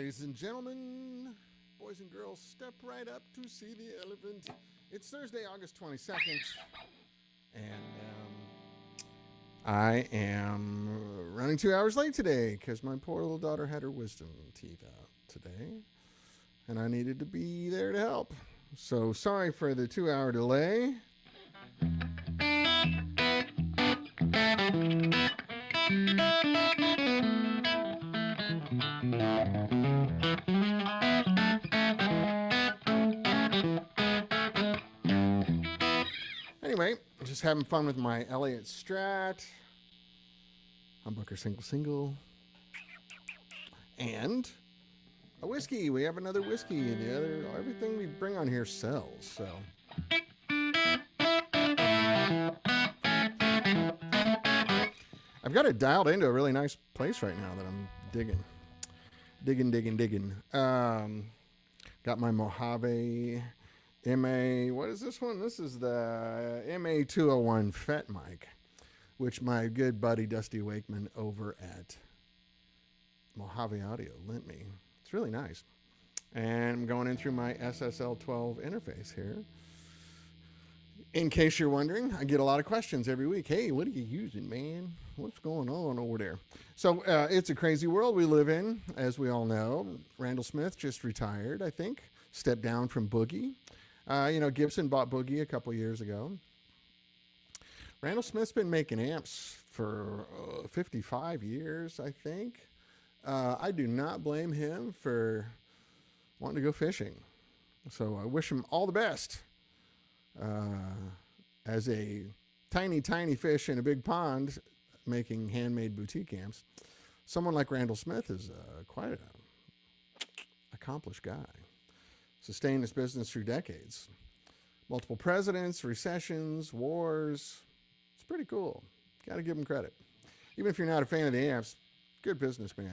Ladies and gentlemen, boys and girls, step right up to see the elephant. It's Thursday, August 22nd, and I am running 2 hours late today because my poor little daughter had her wisdom teeth out today, and I needed to be there to help. So sorry for the 2-hour delay. Anyway, just having fun with my Elliott Strat, humbucker single, and a whiskey. We have another whiskey. Everything we bring on here sells. So I've got it dialed into a really nice place right now that I'm digging. Got my Mojave MA. What is this one? This is the MA 201 FET mic, which my good buddy Dusty Wakeman over at Mojave Audio lent me. It's really nice. And I'm going in through my SSL 12 interface here. In case you're wondering, I get a lot of questions every week. Hey, what are you using, man? What's going on over there? So it's a crazy world we live in, as we all know. Randall Smith just retired, I think. Stepped down from Boogie. Gibson bought Boogie a couple years ago. Randall Smith's been making amps for 55 years, I think. I do not blame him for wanting to go fishing. So I wish him all the best. As a tiny, tiny fish in a big pond making handmade boutique amps, someone like Randall Smith is quite an accomplished guy. Sustained his business through decades. Multiple presidents, recessions, wars. It's pretty cool. Got to give him credit. Even if you're not a fan of the amps, good businessman.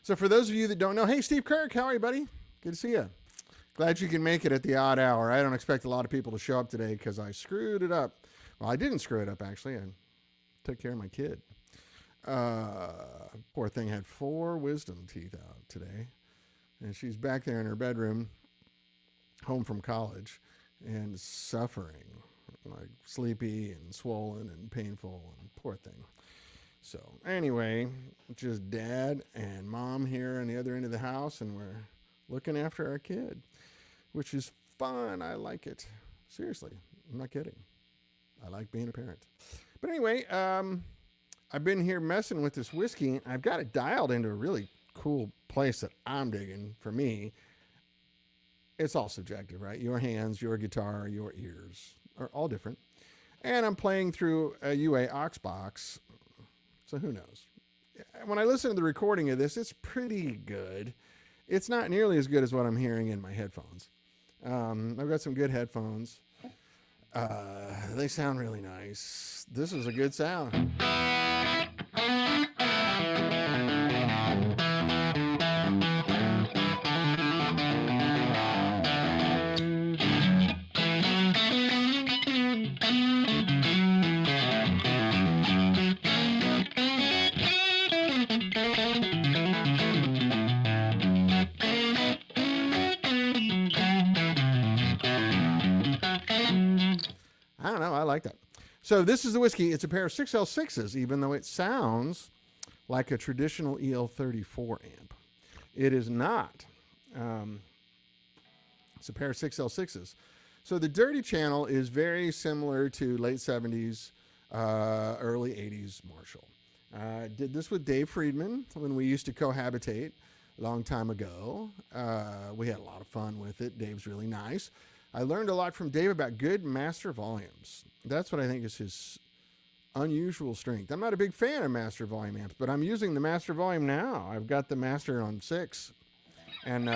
So for those of you that don't know, hey, Steve Kirk, how are you, buddy? Good to see you. Glad you can make it at the odd hour. I don't expect a lot of people to show up today because I screwed it up. Well, I didn't screw it up, actually. I took care of my kid. Poor thing had 4 wisdom teeth out today. And she's back there in her bedroom, home from college, and suffering. Like sleepy and swollen and painful, and poor thing. So anyway, just dad and mom here on the other end of the house, and we're looking after our kid, which is fun. I like it. Seriously, I'm not kidding. I like being a parent. But anyway, I've been here messing with this whiskey. I've got it dialed into a really cool place that I'm digging. For me, it's all subjective, right? Your hands, your guitar, your ears are all different. And I'm playing through a UA aux box. So who knows? When I listen to the recording of this, it's pretty good. It's not nearly as good as what I'm hearing in my headphones. I've got some good headphones. They sound really nice. This is a good sound. I don't know. I like that. So this is the whiskey. It's a pair of 6L6s, even though it sounds like a traditional EL34 amp. It is not. It's a pair of 6L6s. So the dirty channel is very similar to late 70s, early 80s Marshall. Did this with Dave Friedman when we used to cohabitate a long time ago. We had a lot of fun with it. Dave's really nice. I learned a lot from Dave about good master volumes. That's what I think is his unusual strength. I'm not a big fan of master volume amps, but I'm using the master volume now. I've got the master on 6, and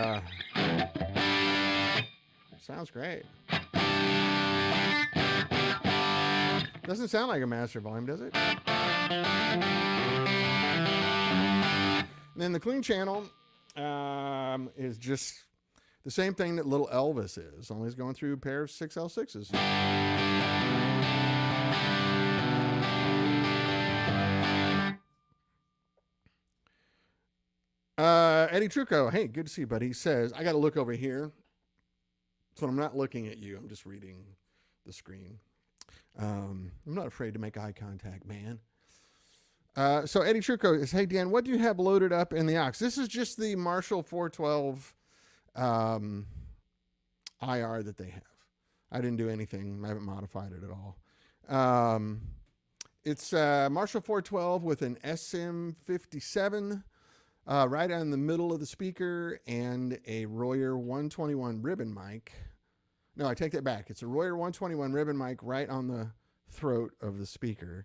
sounds great. Doesn't sound like a master volume, does it? And then the clean channel is just the same thing that little Elvis is, only he's going through a pair of 6L6s. Eddie Trucco, hey, good to see you, buddy. He says, I got to look over here. So I'm not looking at you. I'm just reading the screen. I'm not afraid to make eye contact, man. So Eddie Trucco says, hey, Dan, what do you have loaded up in the aux? This is just the Marshall 412 IR that they have. I didn't do anything. I haven't modified it at all. It's Marshall 412 with an SM57 right on the middle of the speaker and a Royer 121 ribbon mic. No, I take that back. It's a Royer 121 ribbon mic right on the throat of the speaker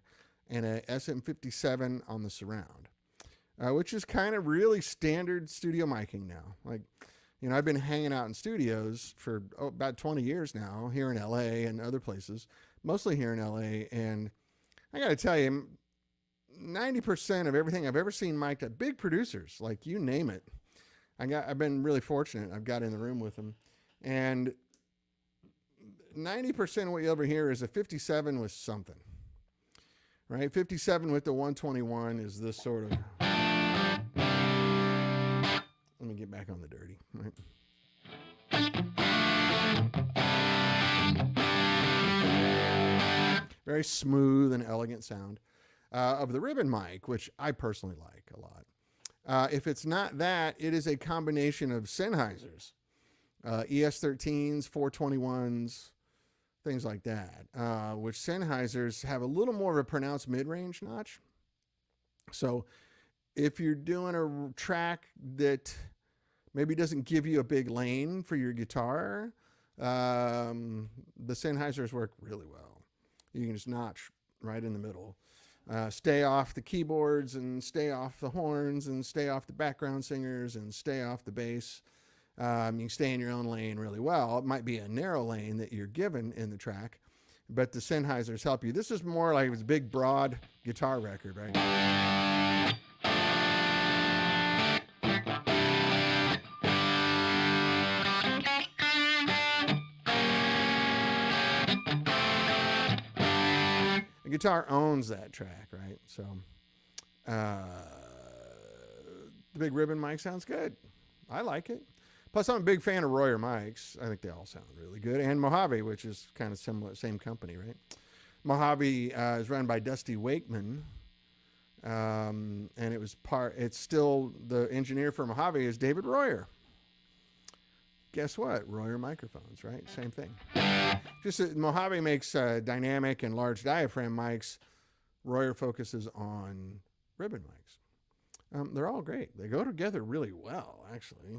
and a SM57 on the surround, which is kind of really standard studio miking now. Like, you know, I've been hanging out in studios for about 20 years now here in LA and other places, mostly here in LA. And I got to tell you, 90% of everything I've ever seen mic'd at big producers, like you name it, I've been really fortunate. I've got in the room with them, and 90% of what you ever hear is a 57 with something, right? 57 with the 121 is this sort of. Let me get back on the dirty. Right? Very smooth and elegant sound of the ribbon mic, which I personally like a lot. If it's not that, it is a combination of Sennheisers, ES13s, 421s, things like that, which Sennheisers have a little more of a pronounced mid-range notch. So if you're doing a track that maybe doesn't give you a big lane for your guitar, the Sennheisers work really well. You can just notch right in the middle. Stay off the keyboards and stay off the horns and stay off the background singers and stay off the bass. You can stay in your own lane really well. It might be a narrow lane that you're given in the track, but the Sennheisers help you. This is more like a big, broad guitar record, right? The guitar owns that track, right? So the big ribbon mic sounds good. I like it. Plus, I'm a big fan of Royer mics. I think they all sound really good. And Mojave, which is kind of similar, same company, right? Mojave is run by Dusty Wakeman. And it's still, the engineer for Mojave is David Royer. Guess what? Royer microphones, right? Same thing. Just that Mojave makes dynamic and large diaphragm mics. Royer focuses on ribbon mics. They're all great. They go together really well, actually.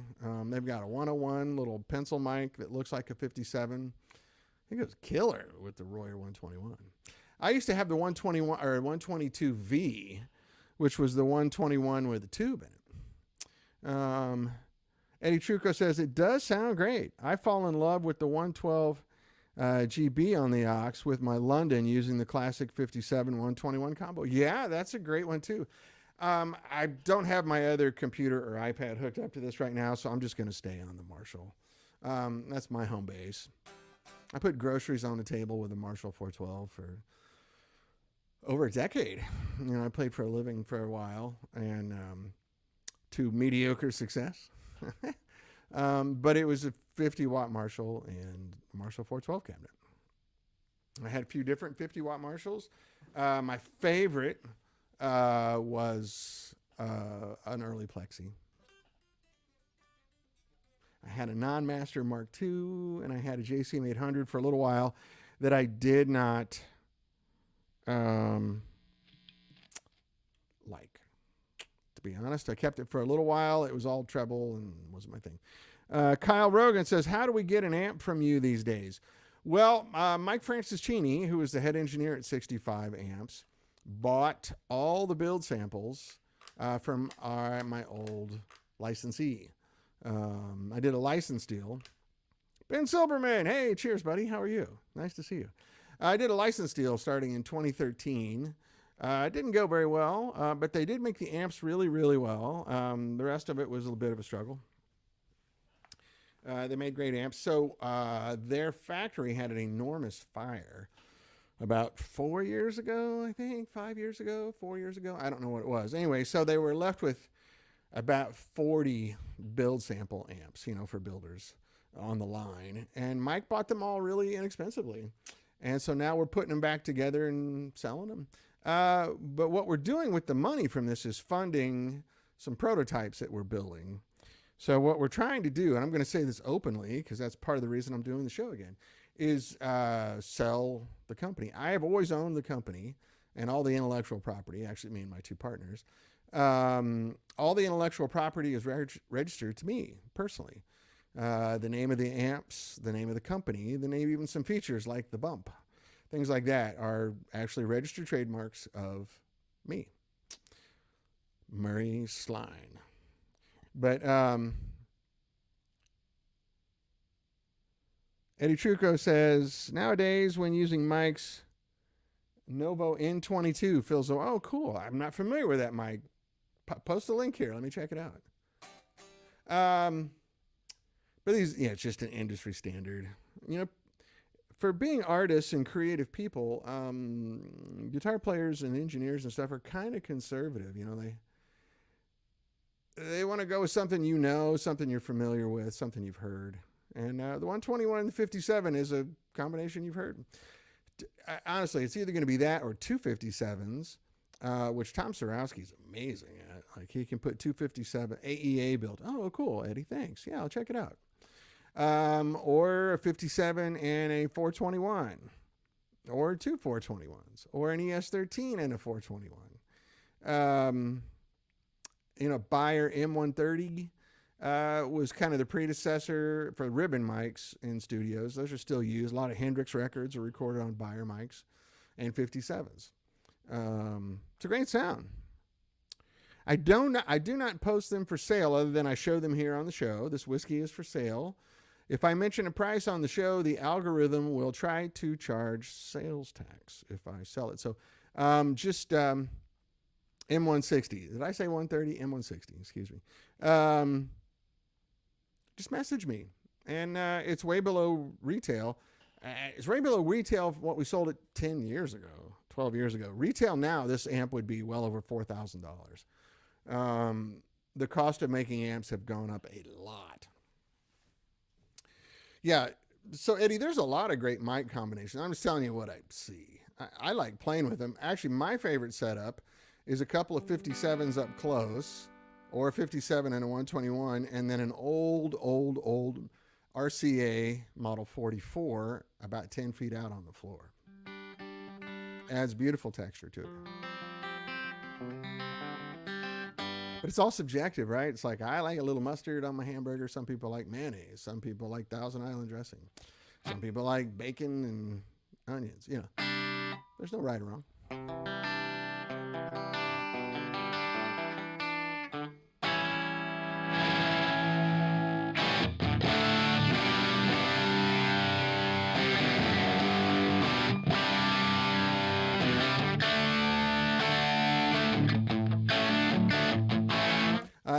They've got a 101 little pencil mic that looks like a 57. I think it was killer with the Royer 121. I used to have the 121 or 122V, which was the 121 with a tube in it. Eddie Trucco says, it does sound great. I fall in love with the 112 GB on the aux with my London using the classic 57 121 combo. Yeah, that's a great one too. I don't have my other computer or iPad hooked up to this right now, so I'm just going to stay on the Marshall. That's my home base. I put groceries on the table with a Marshall 412 for over a decade. You know, I played for a living for a while, and to mediocre success. But it was a 50-watt Marshall and Marshall 412 cabinet. I had a few different 50-watt Marshalls. My favorite was an early Plexi. I had a non-master Mark II, and I had a JCM 800 for a little while that I did not like. To be honest, I kept it for a little while. It was all treble and wasn't my thing. Kyle Rogan says, how do we get an amp from you these days? Well, Mike Franciscini, who is the head engineer at 65 Amps, bought all the build samples from my old licensee. I did a license deal. Ben Silberman, hey, cheers, buddy. How are you? Nice to see you. I did a license deal starting in 2013. It didn't go very well, but they did make the amps really, really well. The rest of it was a bit of a struggle. They made great amps. So their factory had an enormous fire about 4 years ago, I think, 5 years ago, 4 years ago. I don't know what it was. Anyway, so they were left with about 40 build sample amps, for builders on the line. And Mike bought them all really inexpensively. And so now we're putting them back together and selling them. But what we're doing with the money from this is funding some prototypes that we're building. So what we're trying to do, and I'm going to say this openly because that's part of the reason I'm doing the show again, is sell the company. I have always owned the company and all the intellectual property, actually me and my two partners. All the intellectual property is registered to me personally. The name of the amps, the name of the company, the name, even some features like the bump, things like that are actually registered trademarks of me, Murray Sline. But Eddie Trucco says, nowadays when using mics, Novo N22 feels, oh, cool. I'm not familiar with that mic. Post a link here. Let me check it out. But these, it's just an industry standard. For being artists and creative people, guitar players and engineers and stuff are kind of conservative. They want to go with something something you're familiar with, something you've heard. And the 121 and the 57 is a combination you've heard. Honestly, it's either going to be that or 257s, which Tom Sorowski's amazing at. Like, he can put 257 AEA built. Oh, cool, Eddie, thanks. Yeah, I'll check it out. Or a 57 and a 421, or two 421s, or an ES13 and a 421. Beyer M130 was kind of the predecessor for ribbon mics in studios. Those are still used. A lot of Hendrix records are recorded on Beyer mics and 57s. It's a great sound. I do not post them for sale other than I show them here on the show. This whiskey is for sale. If I mention a price on the show, the algorithm will try to charge sales tax if I sell it. So just M160. Did I say 130? M160, excuse me. Just message me. And it's way below retail. It's way below retail for what we sold it 10 years ago, 12 years ago. Retail now, this amp would be well over $4,000. The cost of making amps have gone up a lot. Yeah, so Eddie, there's a lot of great mic combinations. I'm just telling you what I see. I like playing with them. Actually, my favorite setup is a couple of 57s up close, or a 57 and a 121, and then an old RCA Model 44 about 10 feet out on the floor. Adds beautiful texture to it. But it's all subjective, right? It's like, I like a little mustard on my hamburger. Some people like mayonnaise. Some people like Thousand Island dressing. Some people like bacon and onions. There's no right or wrong.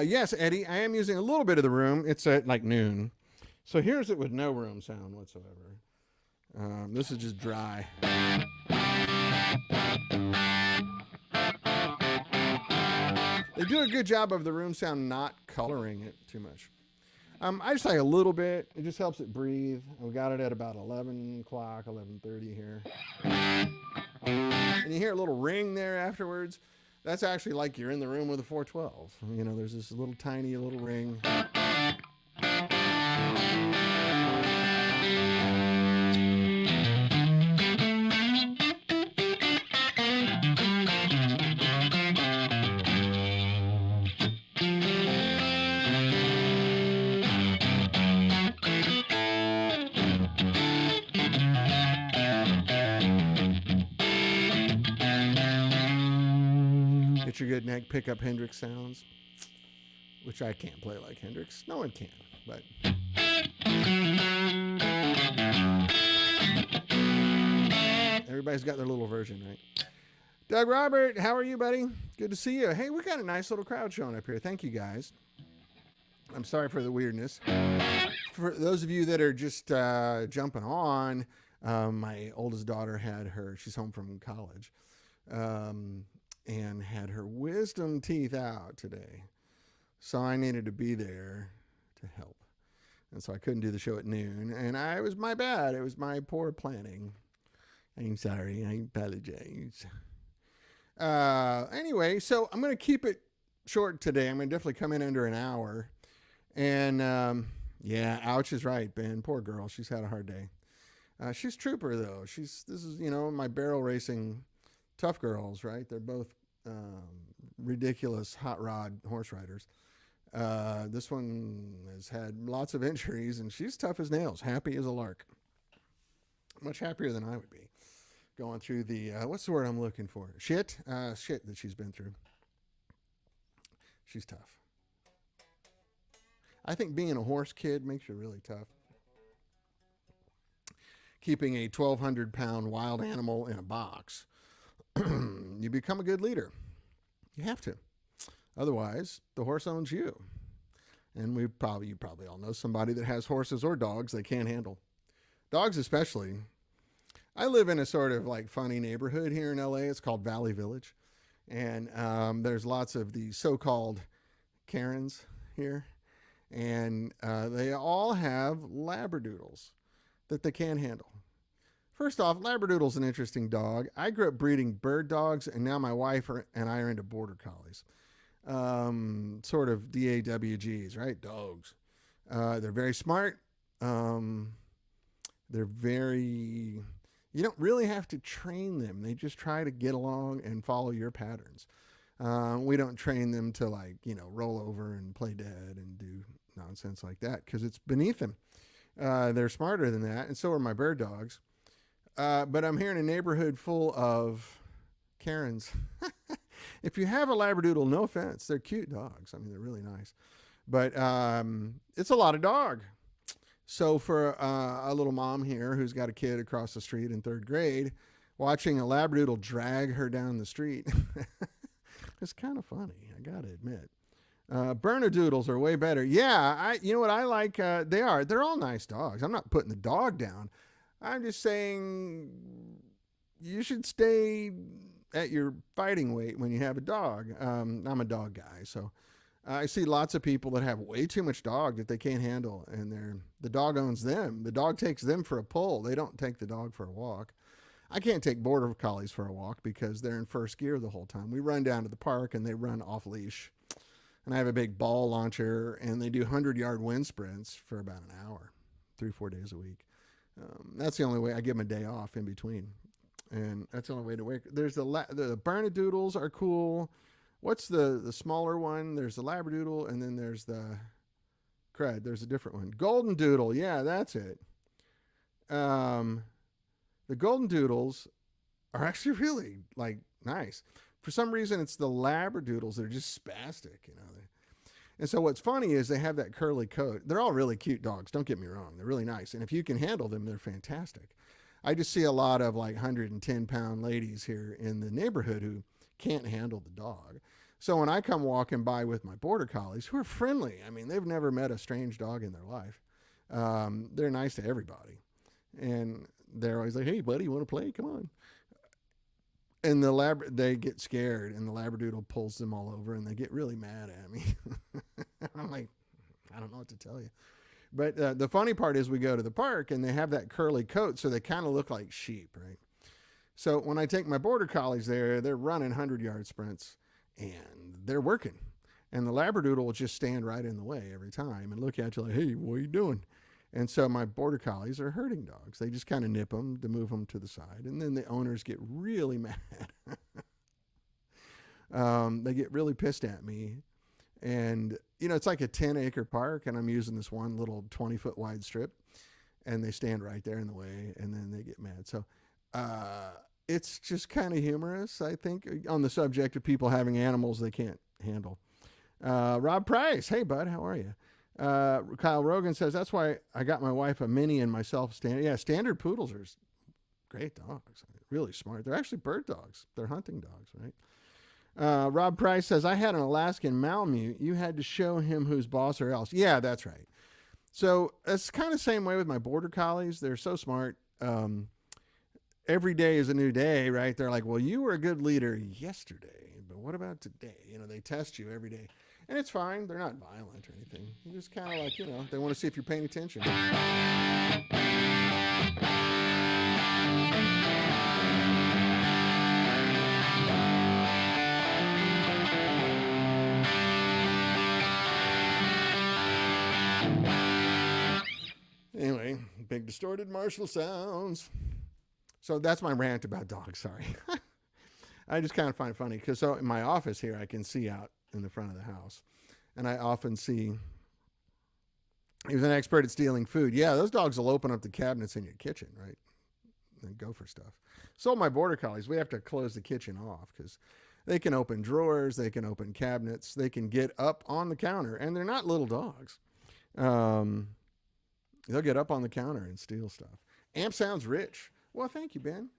Yes, Eddie, I am using a little bit of the room. It's at like noon. So here's it with no room sound whatsoever. This is just dry. They do a good job of the room sound not coloring it too much. I just like a little bit. It just helps it breathe. We got it at about 11 o'clock, 11:30 here. And you hear a little ring there afterwards. That's actually like you're in the room with a 412. There's this little tiny little ring. Get your good neck pickup Hendrix sounds, which I can't play like Hendrix. No one can, but everybody's got their little version, right? Doug Robert, how are you, buddy? Good to see you. Hey, we got a nice little crowd showing up here. Thank you, guys. I'm sorry for the weirdness. For those of you that are just jumping on, my oldest daughter she's home from college, and had her wisdom teeth out today. So I needed to be there to help. And so I couldn't do the show at noon. And it was my bad. It was my poor planning. I'm sorry. I apologize. Anyway, so I'm going to keep it short today. I'm going to definitely come in under an hour. And yeah, ouch is right, Ben. Poor girl. She's had a hard day. She's trooper, though. This is, my barrel racing tough girls, right? They're both ridiculous hot rod horse riders. This one has had lots of injuries, and she's tough as nails, happy as a lark. Much happier than I would be going through the, what's the word I'm looking for? Shit that she's been through. She's tough. I think being a horse kid makes you really tough. Keeping a 1,200-pound wild animal in a box, you become a good leader. You have to. Otherwise, the horse owns you. And you probably all know somebody that has horses or dogs they can't handle. Dogs especially. I live in a sort of like funny neighborhood here in LA. It's called Valley Village. And there's lots of these so-called Karens here. And they all have Labradoodles that they can't handle. First off, Labradoodle's an interesting dog. I grew up breeding bird dogs, and now my wife and I are into border collies. Sort of DAWGs, right? Dogs. They're very smart. They're very... You don't really have to train them. They just try to get along and follow your patterns. We don't train them to roll over and play dead and do nonsense like that because it's beneath them. They're smarter than that, and so are my bird dogs. But I'm here in a neighborhood full of Karens. If you have a Labradoodle, no offense, they're cute dogs. I mean, they're really nice. But it's a lot of dog. So for a little mom here who's got a kid across the street in 3rd grade, watching a Labradoodle drag her down the street, it's kind of funny, I got to admit. Bernedoodles are way better. Yeah, you know what I like? They're all nice dogs. I'm not putting the dog down. I'm just saying you should stay at your fighting weight when you have a dog. I'm a dog guy, so I see lots of people that have way too much dog that they can't handle, and the dog owns them. The dog takes them for a pull. They don't take the dog for a walk. I can't take border collies for a walk because they're in first gear the whole time. We run down to the park and they run off leash. And I have a big ball launcher, and they do 100-yard wind sprints for about an hour, 3-4 days a week. That's the only way. I give them a day off in between, and that's the only way to work. There's the Bernedoodles are cool. What's the smaller one? There's the Labradoodle, and then there's the There's a different one. Golden Doodle, yeah, that's it. The Golden Doodles are actually really nice. For some reason, it's the Labradoodles that are just spastic, And so what's funny is they have that curly coat. They're all really cute dogs. Don't get me wrong. They're really nice. And if you can handle them, they're fantastic. I just see a lot of 110-pound ladies here in the neighborhood who can't handle the dog. So when I come walking by with my border collies, who are friendly, I mean, they've never met a strange dog in their life. They're nice to everybody. And they're always like, hey, buddy, you want to play? Come on. And they get scared, and the Labradoodle pulls them all over, and they get really mad at me. I'm like, I don't know what to tell you. But the funny part is we go to the park, and they have that curly coat, so they kind of look like sheep, right? So when I take my border collies there, they're running 100-yard sprints, and they're working. And the Labradoodle will just stand right in the way every time and look at you like, hey, what are you doing? And so my border collies are herding dogs. They just kind of nip them to move them to the side. And then the owners get really mad. They get really pissed at me. And, it's like a 10-acre park, and I'm using this one little 20-foot wide strip. And they stand right there in the way, and then they get mad. So it's just kind of humorous, I think, on the subject of people having animals they can't handle. Rob Price, hey, bud, how are you? Kyle Rogan says, that's why I got my wife a mini and myself standard. Yeah, standard poodles are great dogs. Really smart. They're actually bird dogs. They're hunting dogs, right? Rob Price says, I had an Alaskan Malamute. You had to show him who's boss or else. Yeah, that's right. So it's kind of the same way with my border collies. They're so smart. Every day is a new day, right? They're like, well, you were a good leader yesterday, but what about today? They test you every day. And it's fine. They're not violent or anything. They're just kind of like, they want to see if you're paying attention. Anyway, big distorted Marshall sounds. So that's my rant about dogs. Sorry. I just kind of find it funny because in my office here, I can see out in the front of the house. And I often see, he was an expert at stealing food. Yeah, those dogs will open up the cabinets in your kitchen, right? And go for stuff. So my border collies, we have to close the kitchen off because they can open drawers, they can open cabinets, they can get up on the counter. And they're not little dogs. They'll get up on the counter and steal stuff. Amp sounds rich. Well, thank you, Ben.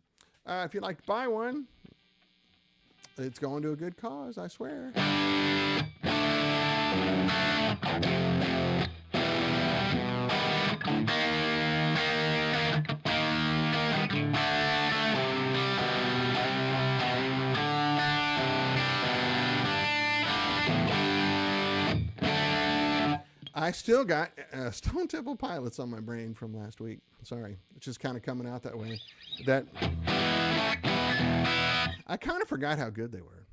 If you'd like to buy one, it's going to a good cause, I swear. I still got Stone Temple Pilots on my brain from last week. Sorry. It's just kind of coming out that way. I kind of forgot how good they were.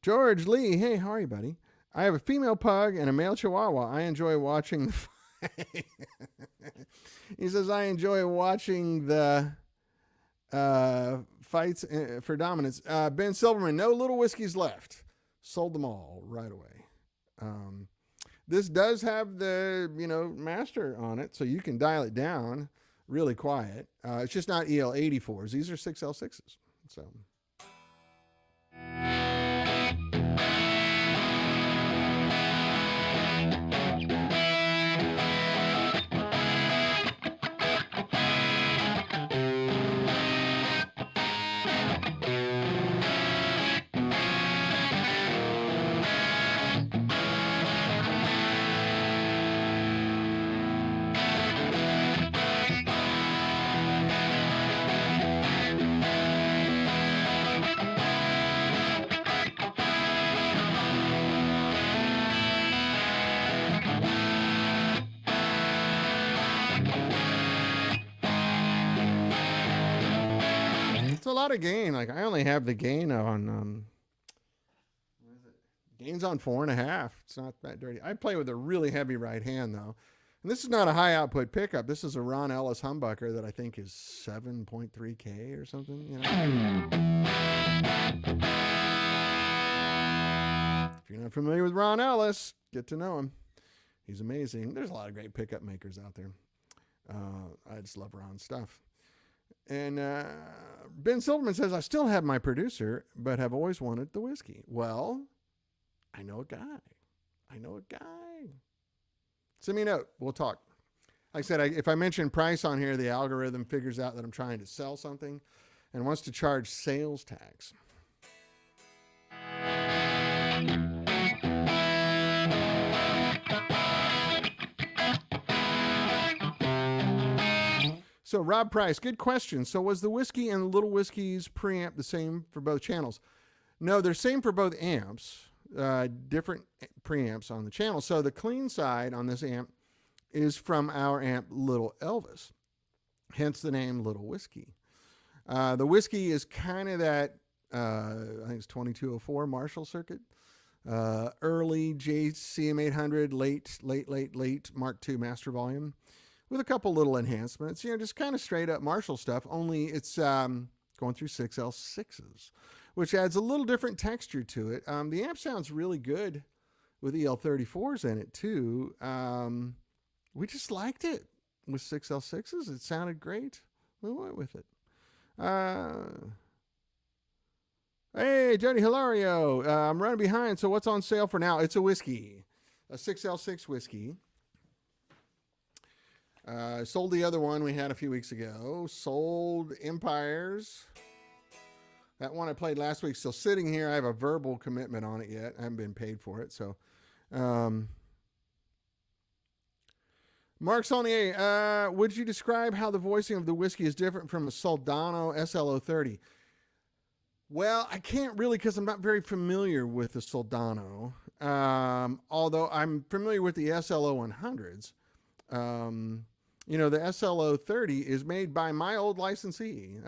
George Lee, hey, how are you, buddy? I have a female pug and a male chihuahua. I enjoy watching the fight. He says, I enjoy watching the fights for dominance. Ben Silverman, no little whiskeys left. Sold them all right away. This does have the, master on it, so you can dial it down really quiet. It's just not EL84s. These are 6L6s. So. It's a lot of gain. Like I only have the gain on what is it? Gain's on 4.5. It's not that dirty. I play with a really heavy right hand though. And this is not a high output pickup. This is a Ron Ellis humbucker that I think is 7.3K or something, If you're not familiar with Ron Ellis, get to know him. He's amazing. There's a lot of great pickup makers out there. I just love Ron's stuff. And Ben Silverman says, I still have my producer, but have always wanted the whiskey. Well, I know a guy. Send me a note. We'll talk. Like I said, if I mention price on here, the algorithm figures out that I'm trying to sell something and wants to charge sales tax. So Rob Price, good question. So was the whiskey and Little Whiskey's preamp the same for both channels? No, they're same for both amps, different preamps on the channel. So the clean side on this amp is from our amp Little Elvis, hence the name Little Whiskey. The whiskey is kind of that, I think it's 2204 Marshall circuit, early JCM 800, late Mark II master volume. With a couple little enhancements, just kind of straight up Marshall stuff, only it's going through 6L6s, which adds a little different texture to it. The amp sounds really good with EL34s in it too. We just liked it with 6L6s. It sounded great. We went with it. Hey, Jody Hilario. I'm running behind, so what's on sale for now? It's a whiskey, a 6L6 whiskey. Sold the other one we had a few weeks ago. Sold Empires. That one I played last week. Still sitting here. I have a verbal commitment on it yet. I haven't been paid for it. So, Mark Saulnier, would you describe how the voicing of the whiskey is different from a Soldano SL030? Well, I can't really because I'm not very familiar with the Soldano. Although I'm familiar with the SLO 100s. Um, the SLO 30 is made by my old licensee,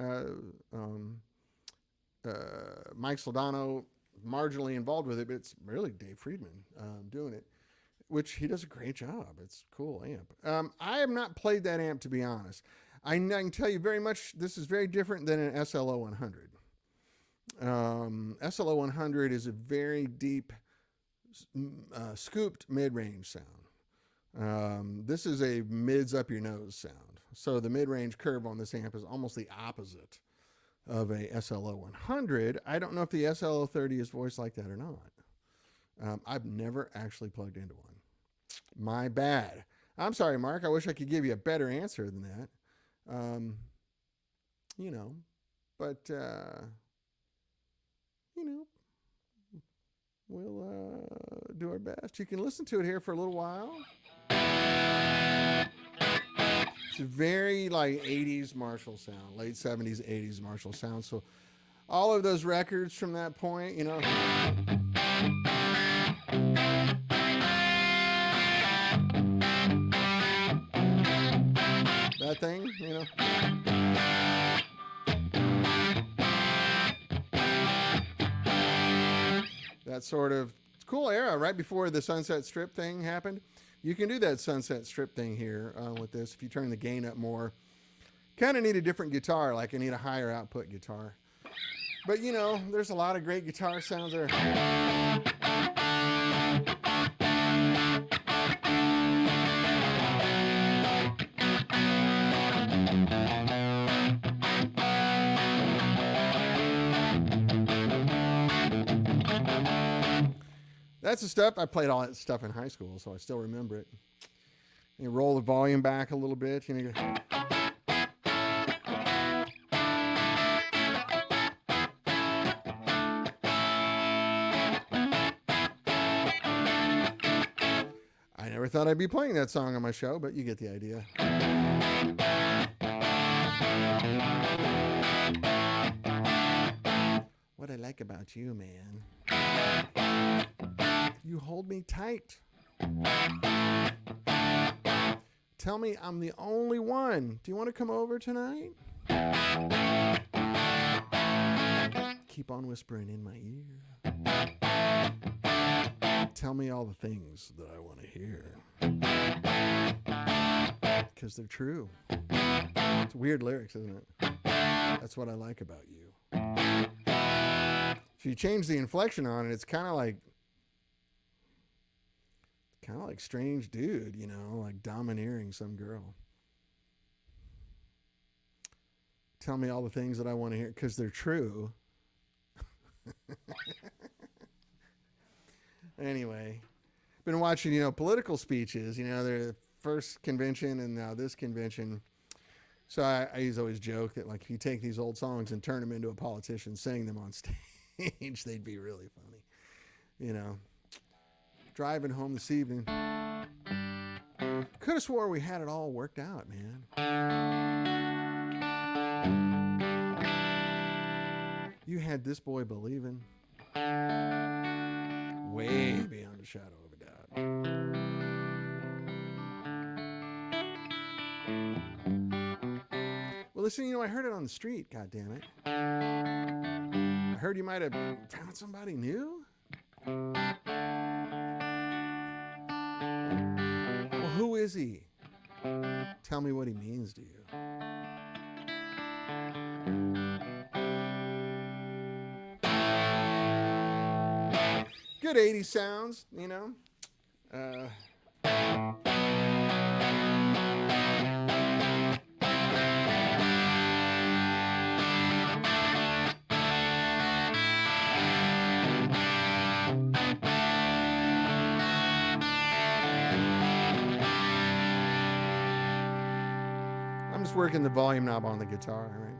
Mike Soldano, marginally involved with it, but it's really Dave Friedman doing it, which he does a great job. It's a cool amp. I have not played that amp, to be honest. I can tell you very much, this is very different than an SLO 100. SLO 100 is a very deep, scooped mid-range sound. This is a mids up your nose sound. So the mid-range curve on this amp is almost the opposite of a SLO 100. I don't know if the SLO 30 is voiced like that or not. I've never actually plugged into one. My bad. I'm sorry, Mark. I wish I could give you a better answer than that. But we'll do our best. You can listen to it here for a little while. It's a very like 80s Marshall sound, late 70s, 80s Marshall sound. So all of those records from that point, that thing, that sort of cool era right before the Sunset Strip thing happened. You can do that Sunset Strip thing here with this if you turn the gain up more. Kind of need a different guitar, like I need a higher output guitar. But there's a lot of great guitar sounds there. That's the stuff. I played all that stuff in high school, so I still remember it. You roll the volume back a little bit. I never thought I'd be playing that song on my show, but you get the idea. What I like about you, man. You hold me tight. Tell me I'm the only one. Do you want to come over tonight? Keep on whispering in my ear. Tell me all the things that I want to hear. Because they're true. It's weird lyrics, isn't it? That's what I like about you. If you change the inflection on it, it's kind of like strange dude, like domineering some girl. Tell me all the things that I want to hear because they're true. Anyway, been watching, political speeches, their first convention and now this convention. So I always joke that like if you take these old songs and turn them into a politician, sing them on stage, they'd be really funny. Driving home this evening. Could have swore we had it all worked out, man. You had this boy believing way beyond a shadow of a doubt. Well, listen, I heard it on the street, goddammit. I heard you might have found somebody new. Who is he? Tell me what he means to you. Good 80s sounds, working the volume knob on the guitar, right?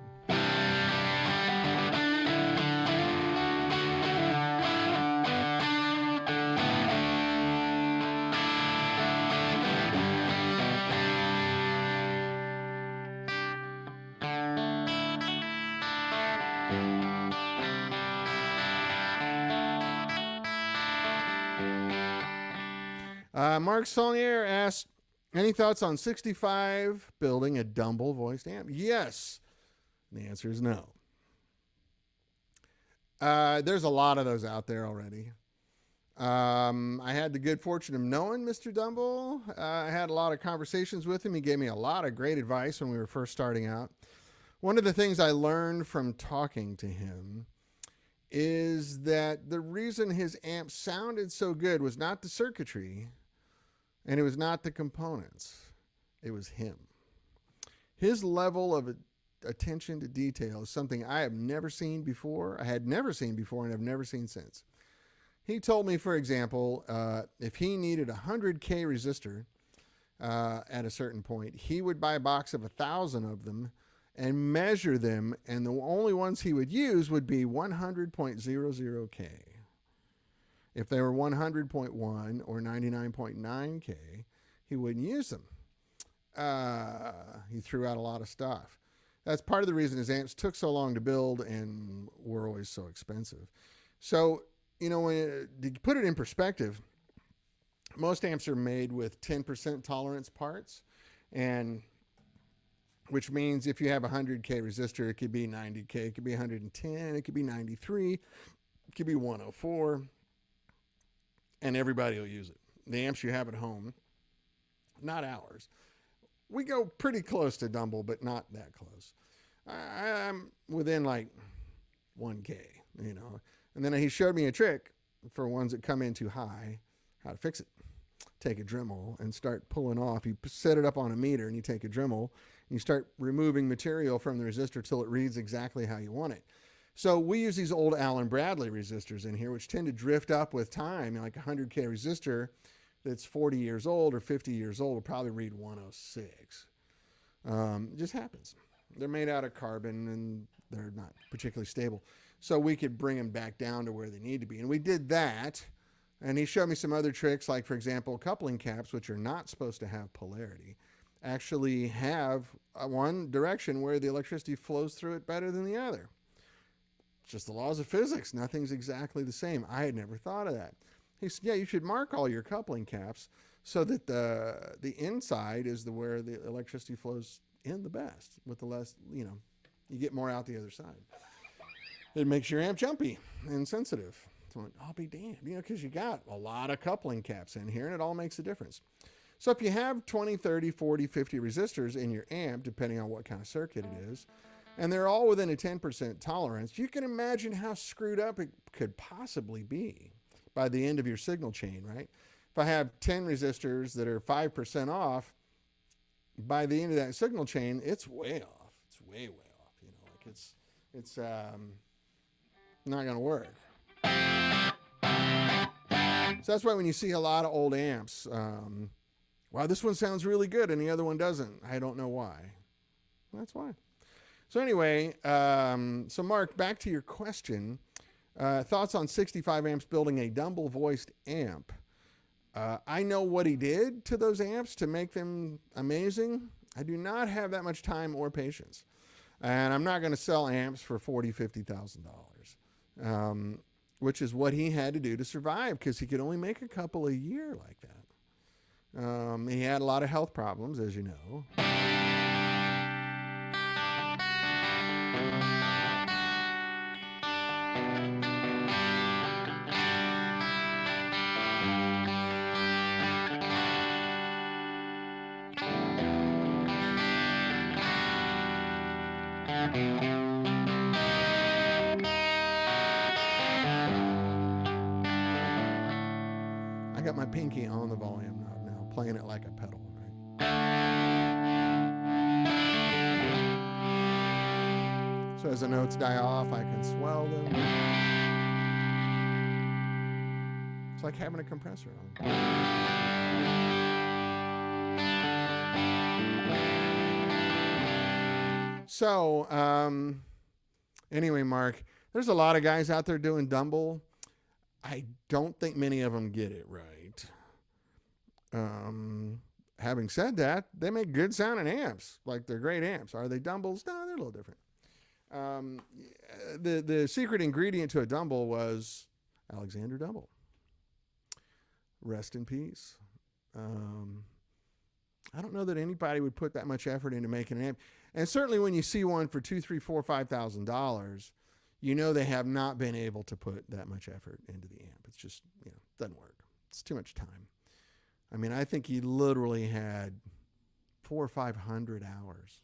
Mark Saulnier asked, any thoughts on 65 building a Dumble voiced amp? Yes. The answer is no. There's a lot of those out there already. I had the good fortune of knowing Mr. Dumble. I had a lot of conversations with him. He gave me a lot of great advice when we were first starting out. One of the things I learned from talking to him is that the reason his amp sounded so good was not the circuitry and it was not the components. It was him. His level of attention to detail is something I have never seen before. I had never seen before and have never seen since. He told me, for example, if he needed a 100K resistor at a certain point, he would buy a box of 1,000 of them and measure them, and the only ones he would use would be 100.00K. If they were 100.1 or 99.9K, he wouldn't use them. He threw out a lot of stuff. That's part of the reason his amps took so long to build and were always so expensive. So, to put it in perspective, most amps are made with 10% tolerance parts, and which means if you have a 100K resistor, it could be 90K, it could be 110, it could be 93, it could be 104, and everybody will use it. The amps you have at home, not ours. We go pretty close to Dumble, but not that close. I'm within like 1K, And then he showed me a trick for ones that come in too high, how to fix it. Take a Dremel and start pulling off. You set it up on a meter and you take a Dremel and you start removing material from the resistor till it reads exactly how you want it. So we use these old Allen Bradley resistors in here, which tend to drift up with time. Like a 100K resistor that's 40 years old or 50 years old will probably read 106. It just happens. They're made out of carbon and they're not particularly stable. So we could bring them back down to where they need to be. And we did that. And he showed me some other tricks, like, for example, coupling caps, which are not supposed to have polarity, actually have one direction where the electricity flows through it better than the other. It's just the laws of physics. Nothing's exactly the same. I had never thought of that. He said, yeah, you should mark all your coupling caps so that the inside is where the electricity flows in the best with the less, you get more out the other side. It makes your amp jumpy and sensitive. So I'll be damned, because you got a lot of coupling caps in here and it all makes a difference. So if you have 20, 30, 40, 50 resistors in your amp, depending on what kind of circuit it is, and they're all within a 10% tolerance, you can imagine how screwed up it could possibly be by the end of your signal chain, right? If I have 10 resistors that are 5% off, by the end of that signal chain, it's way off. It's way, way off. It's not going to work. So that's why when you see a lot of old amps, wow, this one sounds really good and the other one doesn't. I don't know why. That's why. So anyway, so Mark, back to your question. Thoughts on 65 amps building a Dumble voiced amp. I know what he did to those amps to make them amazing. I do not have that much time or patience. And I'm not going to sell amps for $40,000, $50,000, which is what he had to do to survive because he could only make a couple a year like that. He had a lot of health problems, as you know. I got my pinky on the volume knob now, playing it like a pedal, right? So as the notes die off, I can swell them. It's like having a compressor on. So, anyway, Mark, there's a lot of guys out there doing Dumble. I don't think many of them get it right. Having said that, they make good sounding amps. Like, they're great amps. Are they Dumbles? No, they're a little different. The secret ingredient to a Dumble was Alexander Dumble. Rest in peace. I don't know that anybody would put that much effort into making an amp. And certainly when you see one for $2,000, $3,000, $4,000, $5,000, you know they have not been able to put that much effort into the amp. It's just, doesn't work. It's too much time. I mean, I think he literally had 400 or 500 hours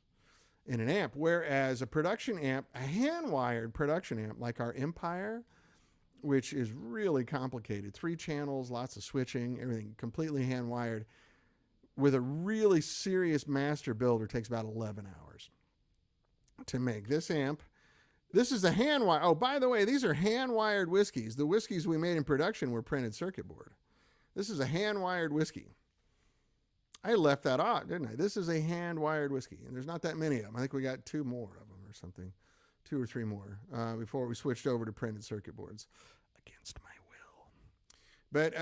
in an amp, whereas a production amp, a hand-wired production amp like our Empire, which is really complicated, 3 channels, lots of switching, everything completely hand-wired, with a really serious master builder takes about 11 hours to make. This amp, this is a hand-wired. Oh, by the way, these are hand-wired whiskeys. The whiskeys we made in production were printed circuit board. This is a hand-wired whiskey. I left that out, didn't I? This is a hand-wired whiskey, and there's not that many of them. I think we got 2 more of them or something, 2 or 3 more before we switched over to printed circuit boards against my will. But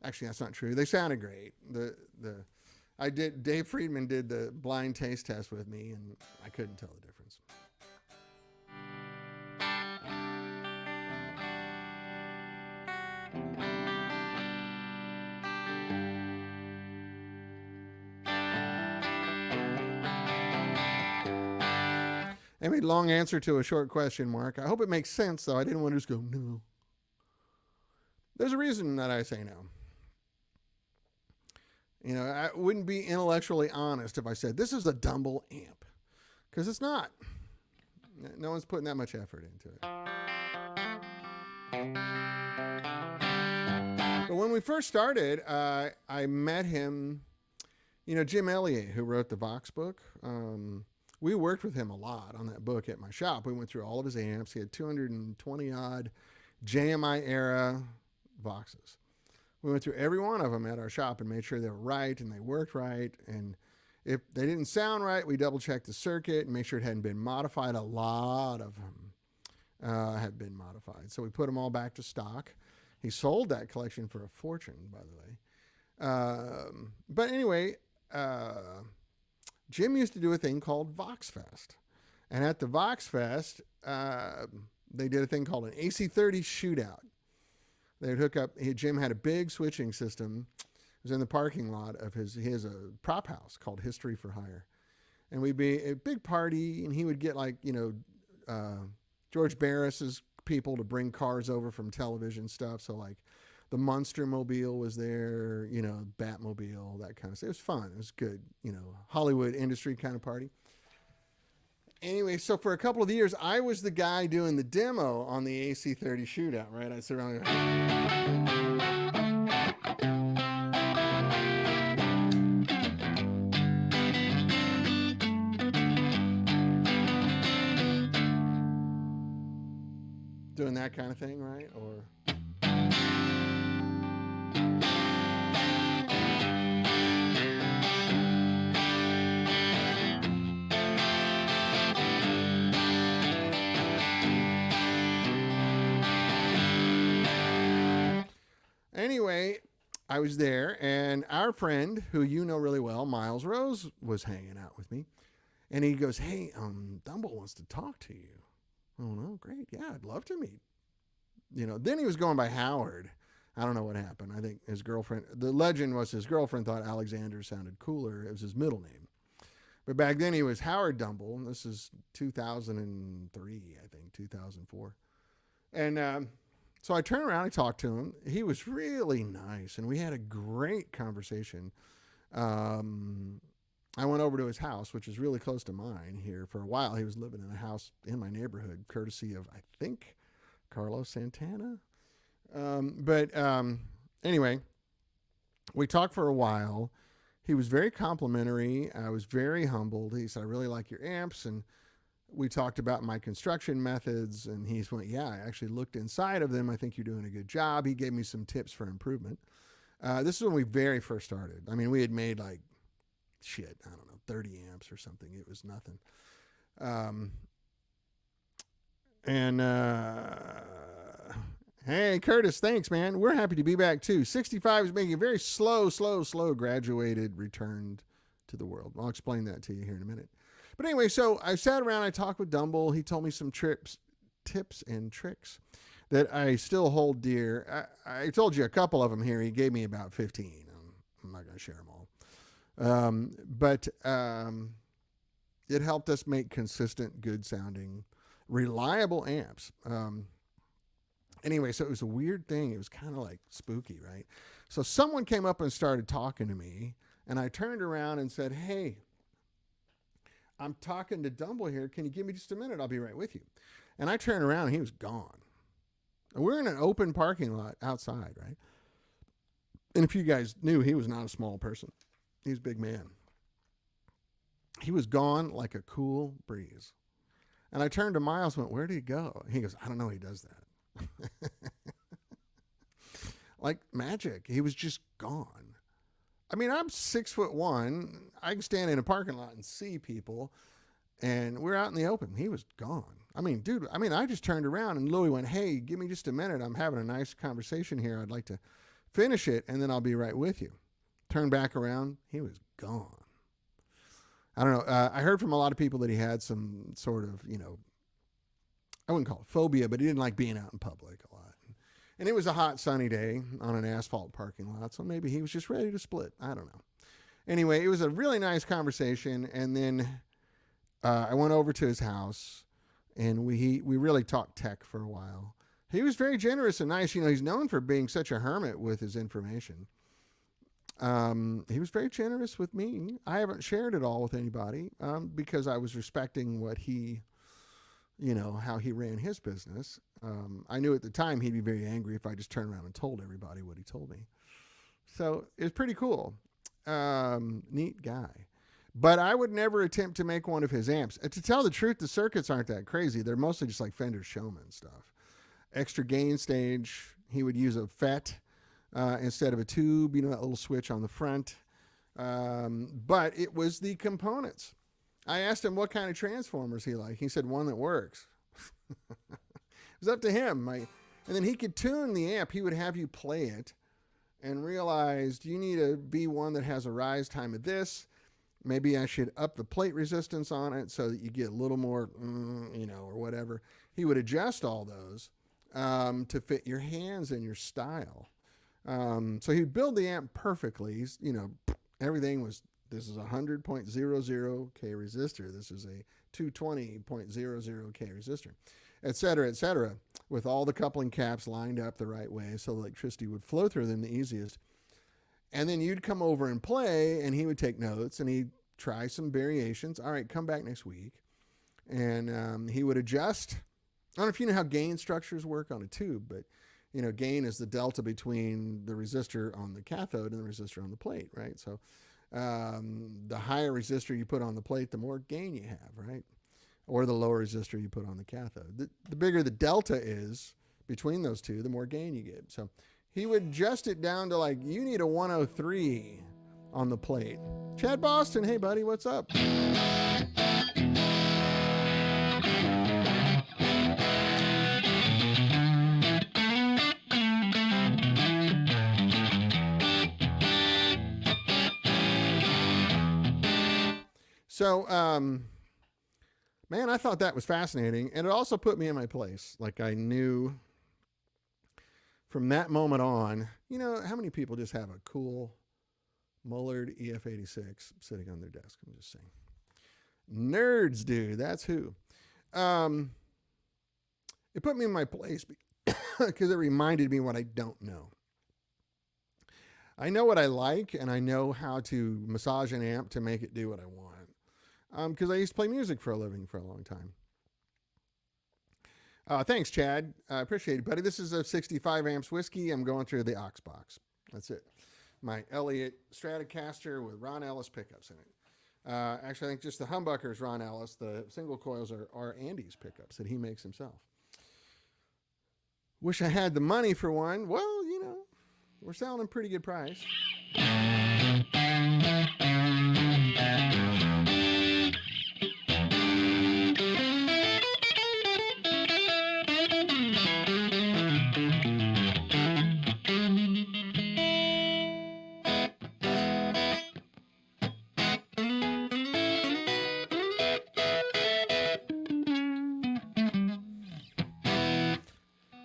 actually, that's not true. They sounded great. Dave Friedman did the blind taste test with me, and I couldn't tell the difference. Anyway, long answer to a short question, Mark. I hope it makes sense, though. I didn't want to just go, no. There's a reason that I say no. I wouldn't be intellectually honest if I said, this is a Dumble amp. Because it's not. No one's putting that much effort into it. But when we first started, I met him, Jim Elliott, who wrote the Vox book. We worked with him a lot on that book at my shop. We went through all of his amps. He had 220 odd JMI era Voxes. We went through every one of them at our shop and made sure they were right and they worked right. And if they didn't sound right, we double checked the circuit and made sure it hadn't been modified. A lot of them had been modified. So we put them all back to stock. He sold that collection for a fortune, by the way. But anyway, Jim used to do a thing called VoxFest. And at the VoxFest, they did a thing called an AC30 shootout. They'd hook up, Jim had a big switching system. It was in the parking lot of he has a prop house called History for Hire. And we'd be a big party, and he would get George Barris's people to bring cars over from television stuff. So like the Monster Mobile was there, Batmobile, that kind of stuff. It was fun. It was good, Hollywood industry kind of party. Anyway, so for a couple of years, I was the guy doing the demo on the AC30 shootout, right? I sit around doing that kind of thing, right? Or anyway, I was there, and our friend, who you know really well, Miles Rose, was hanging out with me. And he goes, hey, Dumble wants to talk to you. Oh, no, great. Yeah, I'd love to meet. Then he was going by Howard. I don't know what happened. I think his girlfriend, the legend was his girlfriend thought Alexander sounded cooler. It was his middle name. But back then he was Howard Dumble. And this is 2003, I think, 2004. And so I turned around and talked to him. He was really nice, and we had a great conversation. I went over to his house, which is really close to mine here. For a while, he was living in a house in my neighborhood, courtesy of, I think, Carlos Santana. Anyway, we talked for a while. He was very complimentary. I was very humbled. He said, I really like your amps. And we talked about my construction methods. And he went, yeah, I actually looked inside of them. I think you're doing a good job. He gave me some tips for improvement. This is when we very first started. I mean, we had made like, 30 amps or something. It was nothing. Hey, Curtis, thanks, man. We're happy to be back, too. 65 is making a very slow graduated return to the world. I'll explain that to you here in a minute. But anyway, so I sat around, I talked with Dumble. He told me some tips and tricks that I still hold dear. I told you a couple of them here. He gave me about 15. I'm not going to share them all. But it helped us make consistent, good sounding, reliable amps. Anyway, so it was a weird thing. It was kind of like spooky, right? So someone came up and started talking to me, and I turned around and said, "Hey, I'm talking to Dumble here. Can you give me just a minute? I'll be right with you." And I turned around and he was gone. And we're in an open parking lot outside, right? And if you guys knew, he was not a small person. He was a big man. He was gone like a cool breeze. And I turned to Miles and went, "Where did he go?" He goes, "I don't know. He does that." Like magic. He was just gone. I mean, I'm 6'1". I can stand in a parking lot and see people. And we're out in the open. He was gone. I mean, dude, I just turned around and Louie went, "Hey, give me just a minute. I'm having a nice conversation here. I'd like to finish it, and then I'll be right with you." Turned back around. He was gone. I don't know. I heard from a lot of people that he had some sort of, I wouldn't call it phobia, but he didn't like being out in public a lot. And it was a hot, sunny day on an asphalt parking lot, so maybe he was just ready to split. I don't know. Anyway, it was a really nice conversation, and then I went over to his house, and we really talked tech for a while. He was very generous and nice. He's known for being such a hermit with his information. He was very generous with me. I haven't shared it all with anybody because I was respecting what he, how he ran his business. I knew at the time he'd be very angry if I just turned around and told everybody what he told me. So it was pretty cool. Neat guy. But I would never attempt to make one of his amps. To tell the truth, the circuits aren't that crazy. They're mostly just like Fender Showman stuff. Extra gain stage. He would use a FET instead of a tube, that little switch on the front. But it was the components. I asked him what kind of transformers he liked. He said one that works. It was up to him. And then he could tune the amp. He would have you play it and realized you need to be one that has a rise time of this. Maybe I should up the plate resistance on it so that you get a little more, or whatever. He would adjust all those to fit your hands and your style. So he'd build the amp perfectly. Everything was, this is a 100.00K resistor. This is a 220.00K resistor, et cetera, with all the coupling caps lined up the right way so the electricity would flow through them the easiest. And then you'd come over and play, and he would take notes, and he'd try some variations. All right, come back next week. And he would adjust. I don't know if you know how gain structures work on a tube, but, gain is the delta between the resistor on the cathode and the resistor on the plate, right? So the higher resistor you put on the plate, the more gain you have, right? Or the lower resistor you put on the cathode. The bigger the delta is between those two, the more gain you get. So he would adjust it down to you need a 103 on the plate. Chad Boston, hey buddy, what's up? So, man, I thought that was fascinating. And it also put me in my place. I knew from that moment on, how many people just have a cool Mullard EF86 sitting on their desk? I'm just saying. Nerds do. That's who. It put me in my place because it reminded me what I don't know. I know what I like, and I know how to massage an amp to make it do what I want. Because I used to play music for a living for a long time. Thanks, Chad. I appreciate it, buddy. This is a 65 amps whiskey. I'm going through the aux box. That's it. My Elliott Stratocaster with Ron Ellis pickups in it. Actually, I think just the humbucker is Ron Ellis. The single coils are Andy's pickups that he makes himself. Wish I had the money for one. Well, we're selling a pretty good price.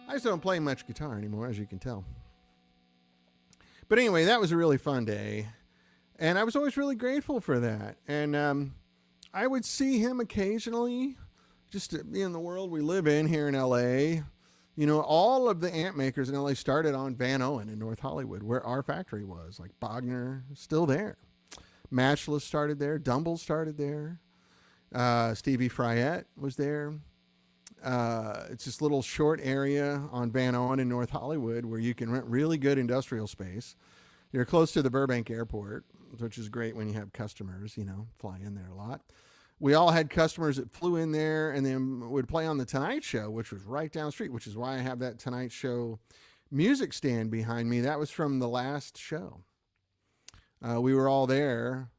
I just don't play much guitar anymore, as you can tell. But anyway, that was a really fun day. And I was always really grateful for that. And I would see him occasionally, just in the world we live in here in LA. You know, all of the amp makers in LA started on Van Owen in North Hollywood, where our factory was. Like Bogner, still there. Matchless started there. Dumble started there. Stevie Fryette was there. It's this little short area on Van Owen in North Hollywood where you can rent really good industrial space. You're close to the Burbank airport, which is great when you have customers, fly in there a lot. We all had customers that flew in there and then would play on the Tonight Show, which was right down the street, which is why I have that Tonight Show music stand behind me. That was from the last show. We were all there.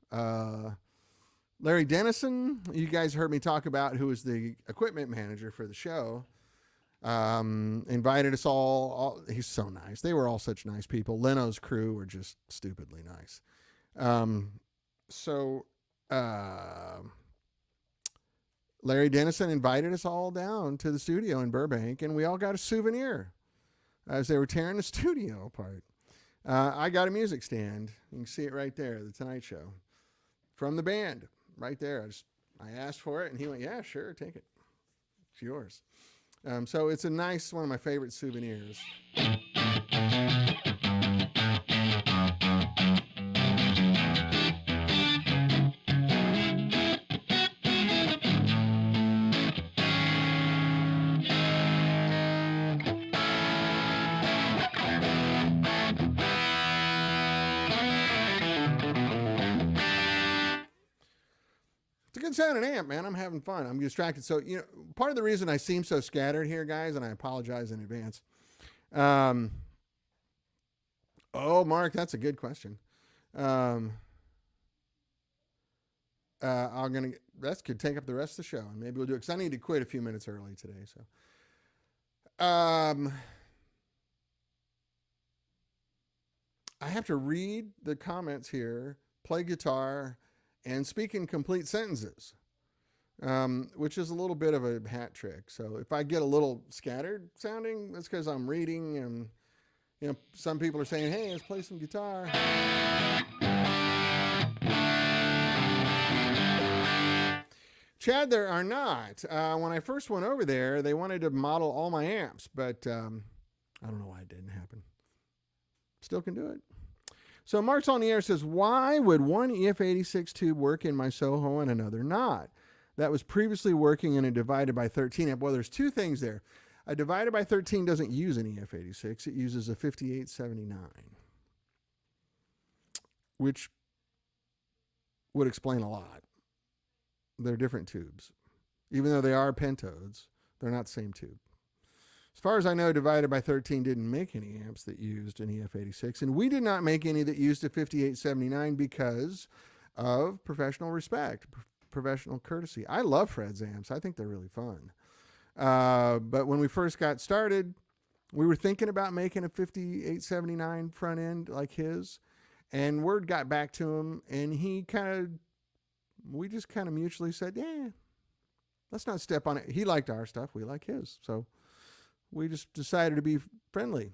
Larry Dennison, you guys heard me talk about, who was the equipment manager for the show, invited us all. He's so nice. They were all such nice people. Leno's crew were just stupidly nice. Larry Dennison invited us all down to the studio in Burbank, and we all got a souvenir as they were tearing the studio apart. I got a music stand. You can see it right there, the Tonight Show, from the band, right there. I asked for it, and he went, "Yeah, sure, take it. It's yours." So it's one of my favorite souvenirs. Good sounding amp, man. I'm having fun. I'm distracted. So, part of the reason I seem so scattered here, guys, and I apologize in advance. Mark, that's a good question. That could take up the rest of the show, and maybe we'll do it because I need to quit a few minutes early today. So, I have to read the comments here, play guitar, and speak in complete sentences, which is a little bit of a hat trick. So if I get a little scattered sounding, that's because I'm reading, and some people are saying, "Hey, let's play some guitar." Chad, there are not. When I first went over there, they wanted to model all my amps, but I don't know why it didn't happen. Still can do it. So Mark's on the air says, "Why would one EF86 tube work in my Soho and another not? That was previously working in a divided by 13 amp." Well, there's two things there. A divided by 13 doesn't use an EF86. It uses a 5879, which would explain a lot. They're different tubes. Even though they are pentodes, they're not the same tube. As far as I know, divided by 13 didn't make any amps that used an EF86, and we did not make any that used a 5879 because of professional respect, professional courtesy. I love Fred's amps. I think they're really fun. But when we first got started, we were thinking about making a 5879 front end like his, and word got back to him, and we just kind of mutually said, "Yeah, let's not step on it." He liked our stuff. We like his. So we just decided to be friendly,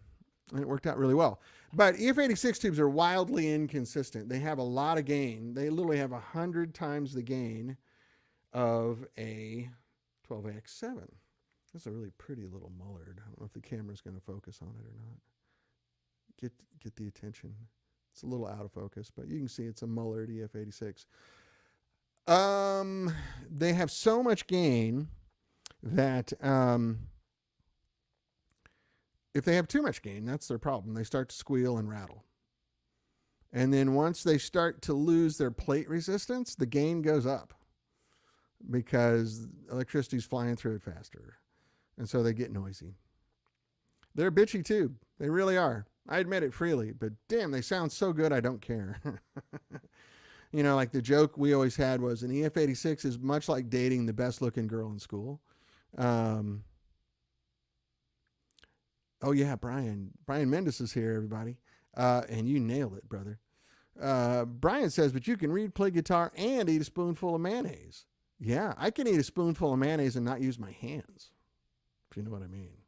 and it worked out really well. But EF86 tubes are wildly inconsistent. They have a lot of gain. They literally have 100 times the gain of a 12AX7. That's a really pretty little Mullard. I don't know if the camera's going to focus on it or not. Get the attention. It's a little out of focus, but you can see it's a Mullard EF86. They have so much gain that if they have too much gain, that's their problem. They start to squeal and rattle. And then once they start to lose their plate resistance, the gain goes up because electricity's flying through it faster. And so they get noisy. They're a bitchy tube. They really are. I admit it freely, but damn, they sound so good I don't care. Like the joke we always had was an EF86 is much like dating the best looking girl in school. Oh yeah, Brian Mendes is here, everybody. And you nailed it, brother. Brian says, "But you can read, play guitar, and eat a spoonful of mayonnaise." Yeah, I can eat a spoonful of mayonnaise and not use my hands, if you know what I mean.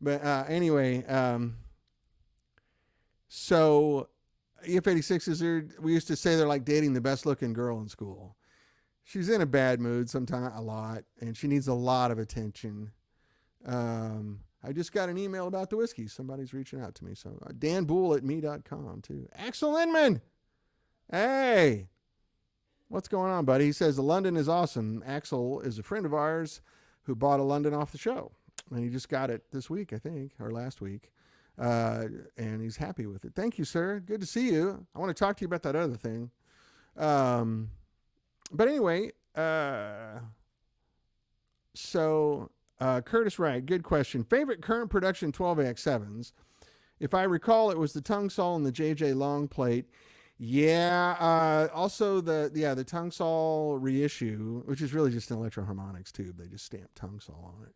But anyway, So EF86 we used to say they're like dating the best looking girl in school. She's in a bad mood sometimes, a lot, and she needs a lot of attention. I just got an email about the whiskey. Somebody's reaching out to me. So Boul at me.com too. Axel Inman. Hey, what's going on, buddy? He says the London is awesome. Axel is a friend of ours who bought a London off the show, and he just got it this week, I think, or last week. And he's happy with it. Thank you, sir. Good to see you. I want to talk to you about that other thing. But anyway, so Curtis Wright, good question. Favorite current production 12AX7s? If I recall, it was the Tongue Saw and the JJ Long plate. Yeah. Also the Tongue Saw reissue, which is really just an Electro-Harmonix tube. They just stamped Tongue Saw on it.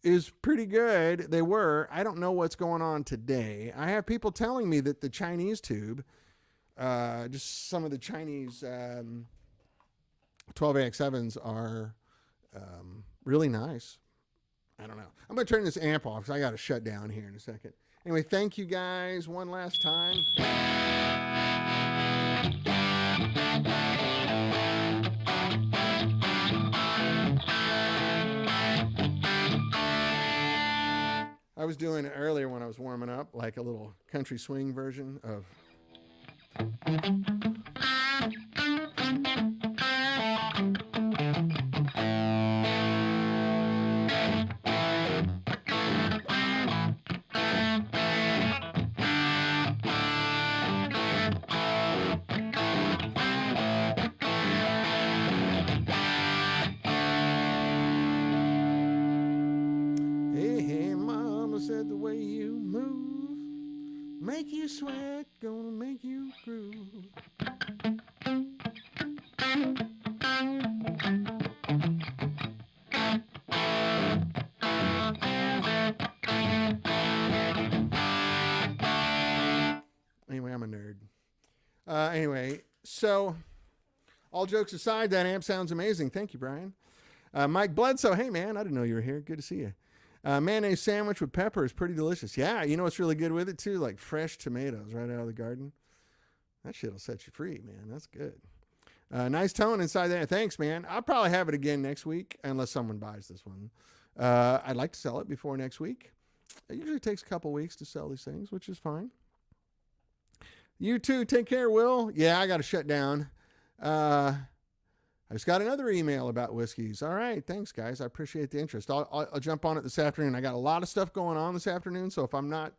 Is pretty good. They were. I don't know what's going on today. I have people telling me that the Chinese tube, just some of the Chinese 12AX7s are really nice. I don't know. I'm going to turn this amp off because I got to shut down here in a second. Anyway, thank you guys one last time. I was doing it earlier when I was warming up, like a little country swing version of. Make you sweat, gonna make you groove. Anyway, I'm a nerd. Anyway, so all jokes aside, that amp sounds amazing. Thank you, Brian. Mike Bledsoe, hey man, I didn't know you were here. Good to see you. Mayonnaise sandwich with pepper is pretty delicious. Yeah, you know what's really good with it too? Like fresh tomatoes right out of the garden. That shit will set you free, man. That's good. Nice tone inside there. Thanks, man. I'll probably have it again next week unless someone buys this one. I'd like to sell it before next week. It usually takes a couple weeks to sell these things, which is fine. You too. Take care, Will. Yeah, I got to shut down. I just got another email about whiskeys. All right. Thanks, guys. I appreciate the interest. I'll jump on it this afternoon. I got a lot of stuff going on this afternoon, so if I'm not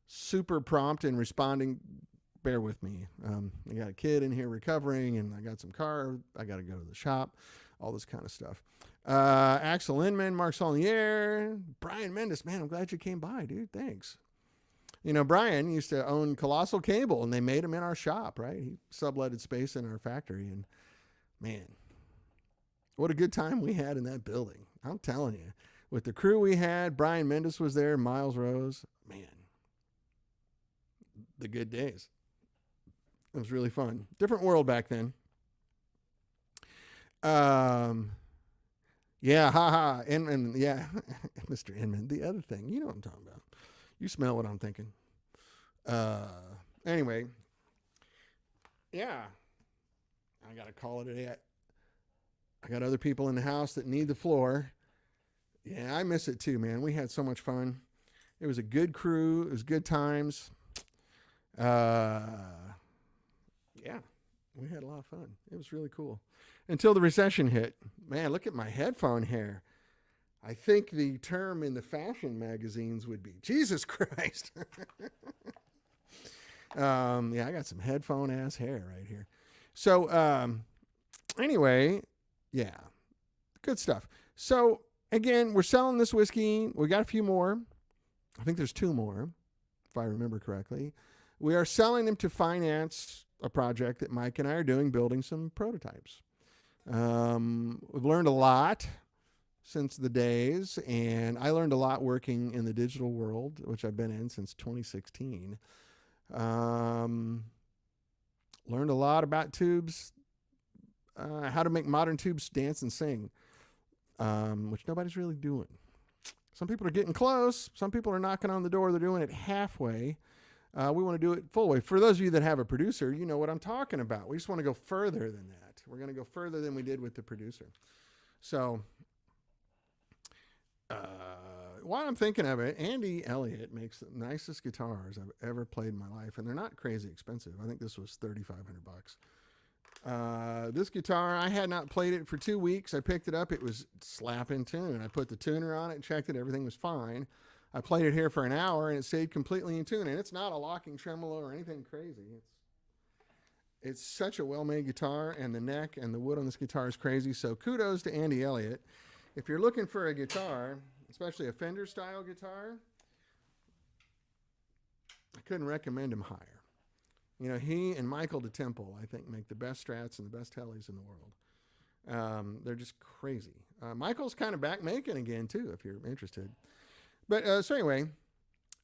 super prompt in responding, bear with me. I got a kid in here recovering, and I got some car. I got to go to the shop, all this kind of stuff. Axel Inman, Mark Saulnier, Brian Mendes. Man, I'm glad you came by, dude. Thanks. You know, Brian used to own Colossal Cable, and they made him in our shop, right? He subletted space in our factory, and man, what a good time we had in that building. I'm telling you, with the crew we had, Brian Mendes was there, Miles Rose, man, the good days. It was really fun. Different world back then. Yeah, haha. Inman, yeah, Mr. Inman. The other thing, you know what I'm talking about. You smell what I'm thinking. Anyway, yeah. I got to call it a day. I got other people in the house that need the floor. Yeah, I miss it too, man. We had so much fun. It was a good crew. It was good times. Yeah, we had a lot of fun. It was really cool. Until the recession hit. Man, look at my headphone hair. I think the term in the fashion magazines would be, Jesus Christ. Yeah, I got some headphone ass hair right here. So, anyway, yeah, good stuff. So again, we're selling this whiskey. We got a few more. I think there's 2 more, if I remember correctly. We are selling them to finance a project that Mike and I are doing, building some prototypes. We've learned a lot since the days, and I learned a lot working in the digital world, which I've been in since 2016. Learned a lot about tubes, how to make modern tubes dance and sing, which nobody's really doing. Some people are getting close. Some people are knocking on the door. They're doing it halfway. We want to do it full way. For those of you that have a producer, you know what I'm talking about. We just want to go further than that. We're going to go further than we did with the producer. So, while I'm thinking of it, Andy Elliott makes the nicest guitars I've ever played in my life, and they're not crazy expensive. I think this was $3,500. This guitar, I had not played it for 2 weeks. I picked it up. It was slapping tune. I put the tuner on it, checked it. Everything was fine. I played it here for an hour, and it stayed completely in tune. And it's not a locking tremolo or anything crazy. It's such a well-made guitar, and the neck and the wood on this guitar is crazy. So kudos to Andy Elliott. If you're looking for a guitar, especially a Fender-style guitar, I couldn't recommend him higher. You know, he and Michael DeTemple, I think, make the best Strats and the best Hellies in the world. They're just crazy. Michael's kind of back making again, too, if you're interested. But so anyway,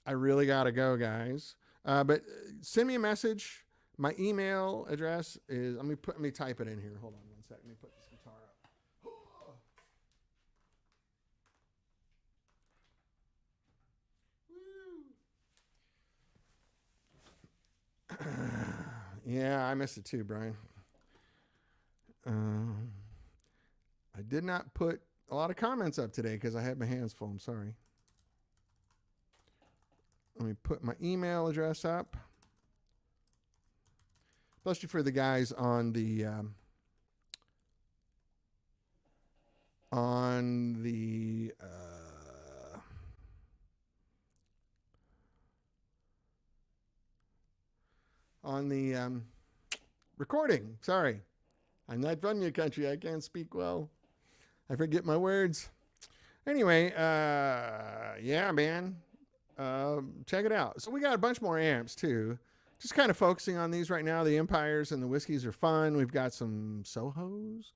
I really got to go, guys. But send me a message. My email address is, let me type it in here. Hold on one second. Let me put this guitar up. Yeah, I missed it too, Brian. I did not put a lot of comments up today because I had my hands full. I'm sorry. Let me put my email address up. Especially for the guys on the recording. Sorry, I'm not from your country. I can't speak well. I forget my words. Anyway, yeah, man. Check it out. So we got a bunch more amps too. Just kind of focusing on these right now. The Empires and the Whiskeys are fun. We've got some Sohos.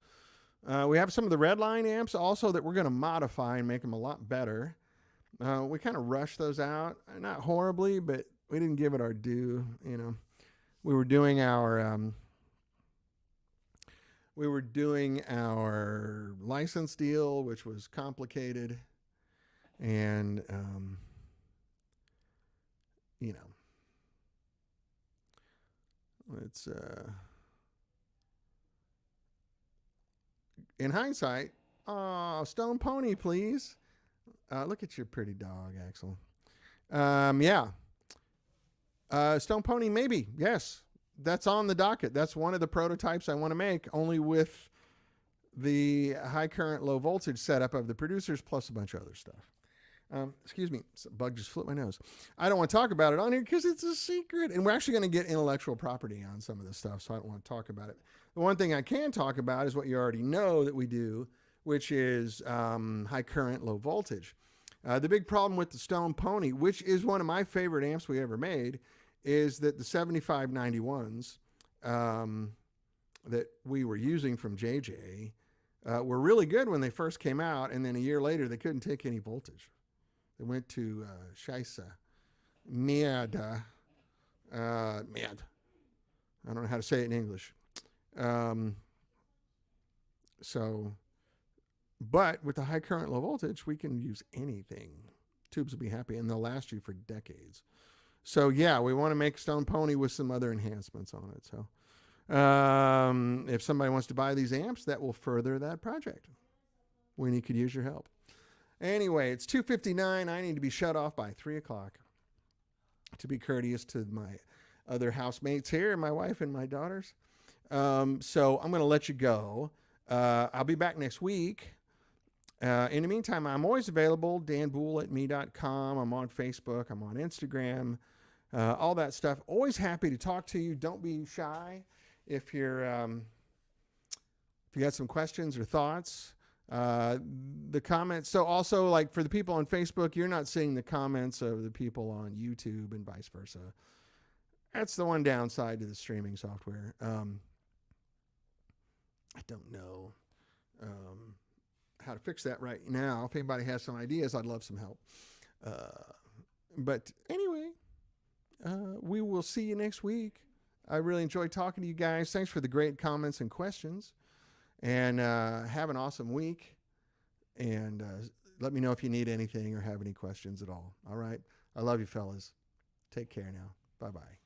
We have some of the Redline amps also that we're going to modify and make them a lot better. We kind of rushed those out. Not horribly, but we didn't give it our due. You know, we were doing our license deal, which was complicated. And, you know, it's in hindsight, Stone Pony, please. Look at your pretty dog, Axel. Yeah. Stone Pony, maybe. Yes. That's on the docket. That's one of the prototypes I want to make, only with the high current, low voltage setup of the producers, plus a bunch of other stuff. Excuse me, bug just flipped my nose. I don't want to talk about it on here because it's a secret. And we're actually going to get intellectual property on some of this stuff, so I don't want to talk about it. The one thing I can talk about is what you already know that we do, which is high current, low voltage. The big problem with the Stone Pony, which is one of my favorite amps we ever made, is that the 7591s that we were using from JJ were really good when they first came out, and then a year later they couldn't take any voltage. They went to Scheisse. Merde. Merde. I don't know how to say it in English. But with the high current, low voltage, we can use anything. Tubes will be happy, and they'll last you for decades. So, yeah, we want to make Stone Pony with some other enhancements on it. So, if somebody wants to buy these amps, that will further that project. We could use your help. Anyway, it's 2:59. I need to be shut off by 3 o'clock to be courteous to my other housemates here, my wife and my daughters. So I'm going to let you go. I'll be back next week. In the meantime, I'm always available, danboul@me.com. I'm on Facebook. I'm on Instagram. All that stuff. Always happy to talk to you. Don't be shy if you got some questions or thoughts. The comments. So also, like, for the people on Facebook, you're not seeing the comments of the people on YouTube and vice versa. That's the one downside to the streaming software. I don't know how to fix that right now. If anybody has some ideas, I'd love some help. But anyway, we will see you next week. I really enjoyed talking to you guys. Thanks for the great comments and questions. And have an awesome week. And let me know if you need anything or have any questions at all. All right? I love you, fellas. Take care now. Bye-bye.